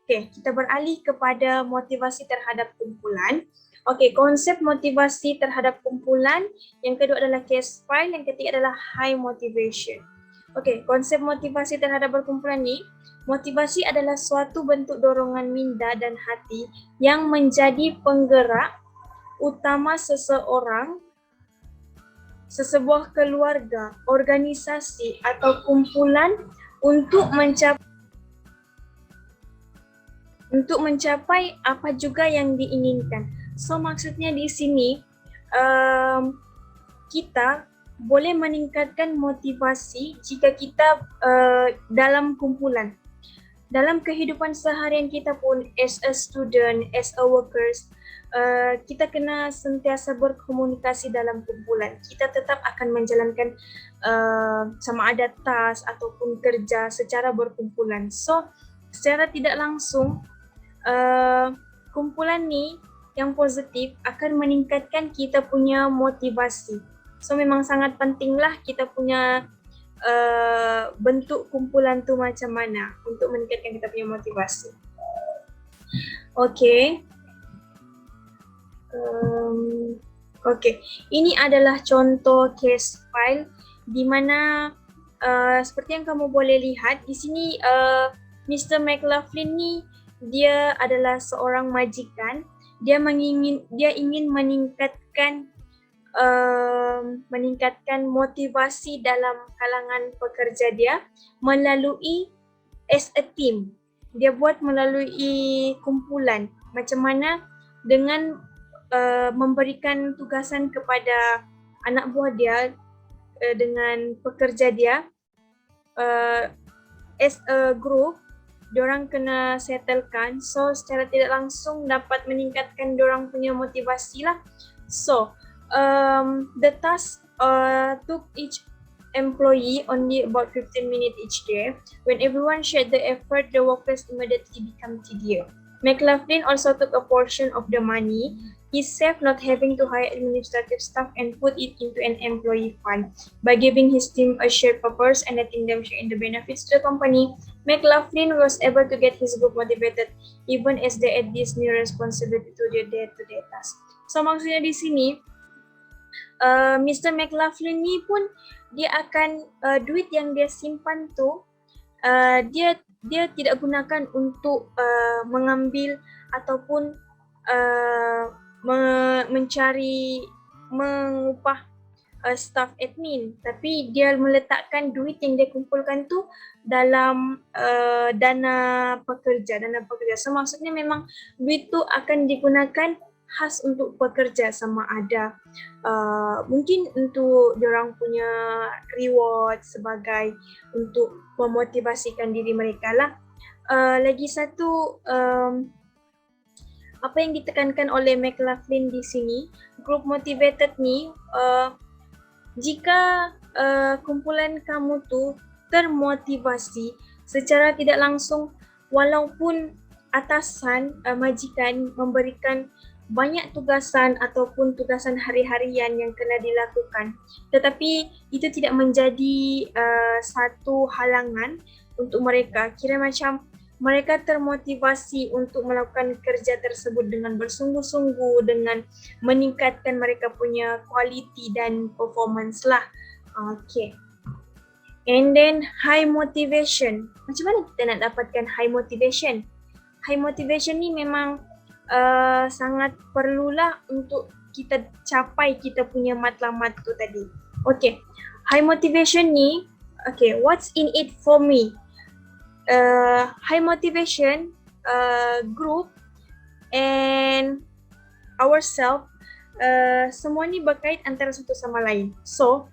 Okey, kita beralih kepada motivasi terhadap kumpulan. Okey, konsep motivasi terhadap kumpulan, yang kedua adalah case file, yang ketiga adalah high motivation. Okey, konsep motivasi terhadap berkumpulan ni, motivasi adalah suatu bentuk dorongan minda dan hati yang menjadi penggerak utama seseorang, sesebuah keluarga, organisasi atau kumpulan untuk mencapai apa juga yang diinginkan. So maksudnya di sini kita boleh meningkatkan motivasi jika kita dalam kumpulan. Dalam kehidupan seharian kita pun as a student, as a workers, kita kena sentiasa berkomunikasi dalam kumpulan. Kita tetap akan menjalankan sama ada task ataupun kerja secara berkumpulan. So secara tidak langsung kumpulan ni yang positif akan meningkatkan kita punya motivasi. So memang sangat pentinglah kita punya bentuk kumpulan tu macam mana untuk meningkatkan kita punya motivasi. Okay. Okay, ini adalah contoh case file di mana seperti yang kamu boleh lihat di sini Mr. McLaughlin ni dia adalah seorang majikan. Dia ingin meningkatkan motivasi dalam kalangan pekerja dia melalui as a team. Dia buat melalui kumpulan. Macam mana dengan memberikan tugasan kepada anak buah dia dengan pekerja dia as a group. Diorang kena settlekan, so secara tidak langsung dapat meningkatkan diorang punya motivasi lah. So the task took each employee only about 15 minutes each day. When everyone shared the effort, the workers immediately become tedious. McLaughlin also took a portion of the money he saved, not having to hire administrative staff, and put it into an employee fund. By giving his team a shared purpose and letting them share in the benefits to the company, McLaughlin was able to get his group motivated even as they add this new responsibility to their day-to-day tasks. So maksudnya di sini, Mr. McLaughlin ni pun dia akan duit yang dia simpan tu dia tidak gunakan untuk mengambil ataupun mengupah staff admin, tapi dia meletakkan duit yang dia kumpulkan tu dalam dana pekerja. So maksudnya memang duit tu akan digunakan khas untuk pekerja, sama ada mungkin untuk diorang punya reward sebagai untuk memotivasikan diri mereka lah. Lagi satu apa yang ditekankan oleh McLaughlin di sini, group motivated ni jika kumpulan kamu tu termotivasi secara tidak langsung, walaupun atasan majikan memberikan banyak tugasan ataupun tugasan hari-harian yang kena dilakukan, tetapi itu tidak menjadi satu halangan untuk mereka. Kira macam mereka termotivasi untuk melakukan kerja tersebut dengan bersungguh-sungguh, dengan meningkatkan mereka punya quality dan performance lah. Okay. And then high motivation. Macam mana kita nak dapatkan high motivation? High motivation ni memang sangat perlulah untuk kita capai kita punya matlamat tu tadi. Okay. High motivation ni, okay, what's in it for me? High motivation group and ourselves, semua ni berkait antara satu sama lain. So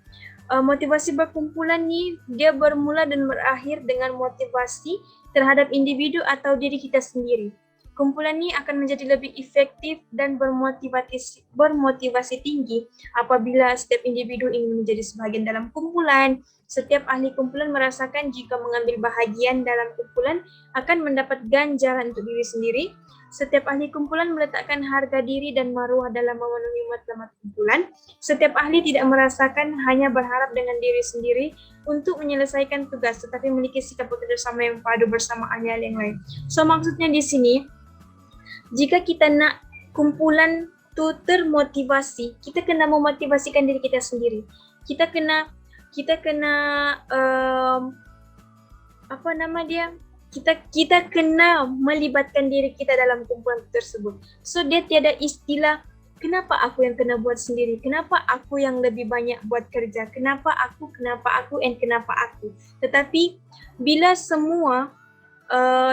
motivasi berkumpulan ni dia bermula dan berakhir dengan motivasi terhadap individu atau diri kita sendiri. Kumpulan ni akan menjadi lebih efektif dan bermotivasi tinggi apabila setiap individu ingin menjadi sebahagian dalam kumpulan, Setiap ahli kumpulan merasakan jika mengambil bahagian dalam kumpulan akan mendapat ganjaran untuk diri sendiri. Setiap ahli kumpulan meletakkan harga diri dan maruah dalam memenuhi matlamat kumpulan. Setiap ahli tidak merasakan hanya berharap dengan diri sendiri untuk menyelesaikan tugas, tetapi memiliki sikap bekerjasama yang padu bersama ahli-ahli yang lain. So maksudnya di sini, jika kita nak kumpulan tu termotivasi, kita kena memotivasikan diri kita sendiri. Kita kena apa nama dia? Kita kena melibatkan diri kita dalam kumpulan tersebut. So dia tiada istilah kenapa aku yang kena buat sendiri, kenapa aku yang lebih banyak buat kerja, kenapa aku, and kenapa aku. Tetapi bila semua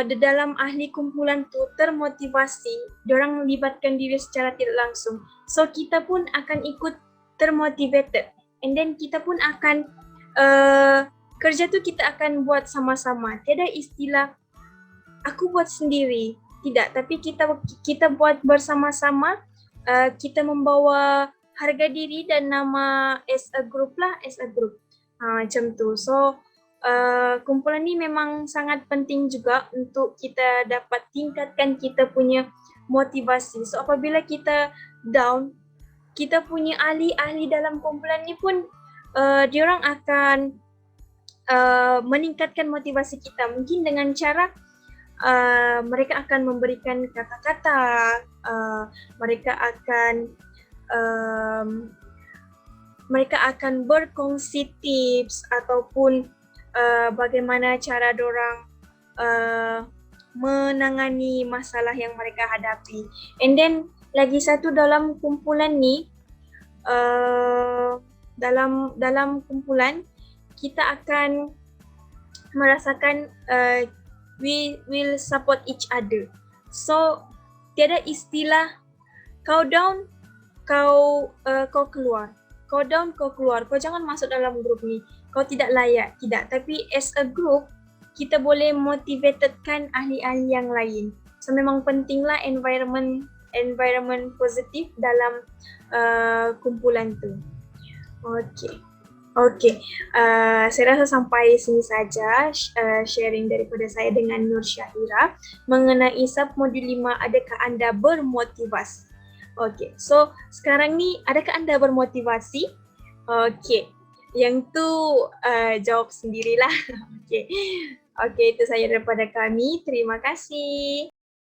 di dalam ahli kumpulan tu termotivasi, diorang melibatkan diri secara tidak langsung. So kita pun akan ikut termotivated, and then kita pun akan kerja tu kita akan buat sama-sama. Tiada istilah aku buat sendiri, tidak. Tapi kita buat bersama-sama. Kita membawa harga diri dan nama as a group lah, as a group. Macam tu. So kumpulan ni memang sangat penting juga untuk kita dapat tingkatkan kita punya motivasi. So apabila kita down, kita punya ahli-ahli dalam kumpulan ni pun diorang akan meningkatkan motivasi kita. Mungkin dengan cara mereka akan memberikan kata-kata, mereka akan berkongsi tips ataupun bagaimana cara dorang menangani masalah yang mereka hadapi. And then lagi satu dalam kumpulan ni, dalam kumpulan kita akan merasakan we will support each other. So tiada istilah kau down, kau keluar. Kau down, kau keluar. Kau jangan masuk dalam grup ni. Kau tidak layak. Tidak. Tapi as a group, kita boleh motivatedkan ahli-ahli yang lain. So memang pentinglah environment positif dalam kumpulan tu. Okay. Saya rasa sampai sini saja sharing daripada saya dengan Nur Syahira mengenai submodul 5, adakah anda bermotivasi? Okay, so sekarang ni adakah anda bermotivasi? Okay, yang tu jawab sendirilah. Okay, itu saja daripada kami. Terima kasih.